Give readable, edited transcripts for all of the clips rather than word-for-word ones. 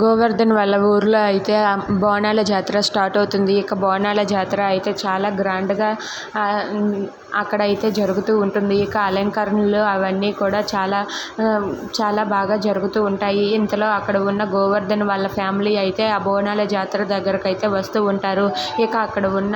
గోవర్ధన్ వాళ్ళ ఊర్లో అయితే బోనాల జాతర స్టార్ట్ అవుతుంది. ఇక బోనాల జాతర అయితే చాలా గ్రాండ్గా అక్కడ అయితే జరుగుతూ ఉంటుంది. ఇక అలంకరణలు అవన్నీ కూడా చాలా బాగా జరుగుతూ ఉంటాయి. ఇంతలో అక్కడ ఉన్న గోవర్ధన్ వాళ్ళ ఫ్యామిలీ అయితే ఆ బోనాల జాతర దగ్గరకు అయితే వస్తూ ఉంటారు. ఇక అక్కడ ఉన్న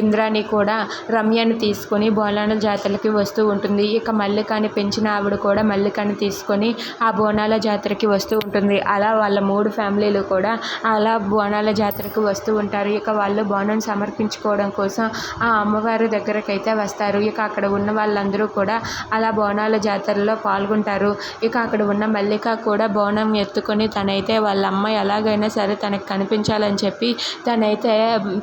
ఇంద్రాణి కూడా రమ్యని తీసుకొని బోనాల జాతరకి వస్తూ ఉంటుంది. ఇక మల్లికాని పెంచిన ఆవిడ కూడా మల్లికాని తీసుకొని ఆ బోనాల జాతరకి వస్తూ ఉంటుంది. అలా వాళ్ళ 3 ఫ్యామిలీలు కూడా అలా బోనాల జాతరకు వస్తూ ఉంటారు. ఇక వాళ్ళు బోనం సమర్పించుకోవడం కోసం ఆ అమ్మవారి దగ్గరకు అయితే వస్తారు. ఇక అక్కడ ఉన్న వాళ్ళందరూ కూడా అలా బోనాల జాతరలో పాల్గొంటారు. ఇక అక్కడ ఉన్న మల్లిక కూడా బోనం ఎత్తుకొని తనైతే వాళ్ళ అమ్మ ఎలాగైనా సరే తనకు కనిపించాలని చెప్పి తనైతే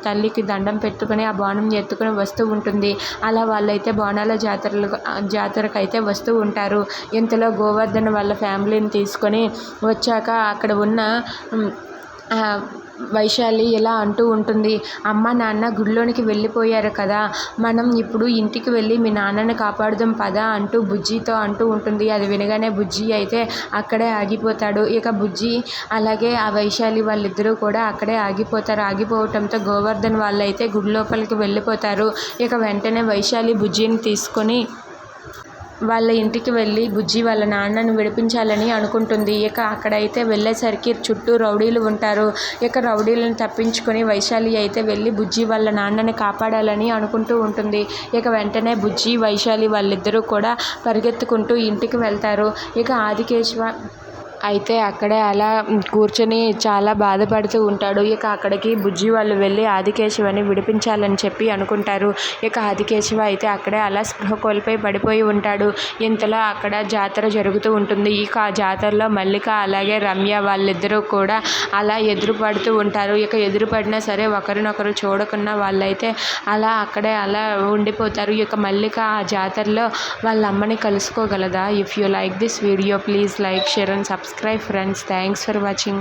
తల్లికి దండం పెట్టుకొని ఆ బోనం ఎత్తుకొని వస్తూ ఉంటుంది. అలా వాళ్ళైతే బోనాల జాతరకు అయితే వస్తూ ఉంటారు. ఇంతలో గోవర్ధన్ వాళ్ళ ఫ్యామిలీని తీసుకొని వచ్చాక అక్కడ ఉన్న వైశాలి ఇలా అంటూ ఉంటుంది, అమ్మ నాన్న గుడిలోనికి వెళ్ళిపోయారు కదా, మనం ఇప్పుడు ఇంటికి వెళ్ళి మీ నాన్నని కాపాడుదాం పదా అంటూ బుజ్జితో అంటూ ఉంటుంది. అది వినగానే బుజ్జి అయితే అక్కడే ఆగిపోతాడు. ఇక బుజ్జి అలాగే ఆ వైశాలి వాళ్ళిద్దరూ కూడా అక్కడే ఆగిపోతారు. ఆగిపోవటంతో గోవర్ధన్ వాళ్ళైతే గుడి లోపలికి వెళ్ళిపోతారు. ఇక వెంటనే వైశాలి బుజ్జిని తీసుకొని వాళ్ళ ఇంటికి వెళ్ళి బుజ్జి వాళ్ళ నాన్నను విడిపించాలని అనుకుంటుంది. ఇక అక్కడైతే వెళ్ళేసరికి చుట్టూ రౌడీలు ఉంటారు. ఇక రౌడీలను తప్పించుకొని వైశాలి అయితే వెళ్ళి బుజ్జి వాళ్ళ నాన్నని కాపాడాలని అనుకుంటూ ఉంటుంది. ఇక వెంటనే బుజ్జి వైశాలి వాళ్ళిద్దరూ కూడా పరిగెత్తుకుంటూ ఇంటికి వెళ్తారు. ఇక ఆదికేశవ అయితే అక్కడే అలా కూర్చొని చాలా బాధపడుతూ ఉంటాడు. ఇక అక్కడికి బుజ్జి వాళ్ళు వెళ్ళి ఆదికేశవని విడిపించాలని చెప్పి అనుకుంటారు. ఇక ఆదికేశవ అయితే అక్కడే అలా స్పృహ కోల్పోయి పడిపోయి ఉంటాడు. ఇంతలో అక్కడ జాతర జరుగుతూ ఉంటుంది. ఇక ఆ జాతరలో మల్లిక అలాగే రమ్య వాళ్ళిద్దరూ కూడా అలా ఎదురుపడుతూ ఉంటారు. ఇక ఎదురుపడినా సరే ఒకరినొకరు చూడకుండా వాళ్ళైతే అక్కడే అలా ఉండిపోతారు. ఇక మల్లిక ఆ జాతరలో వాళ్ళ అమ్మని కలుసుకోగలదా? If you like this video please like, share and subscribe friends. Thanks for watching.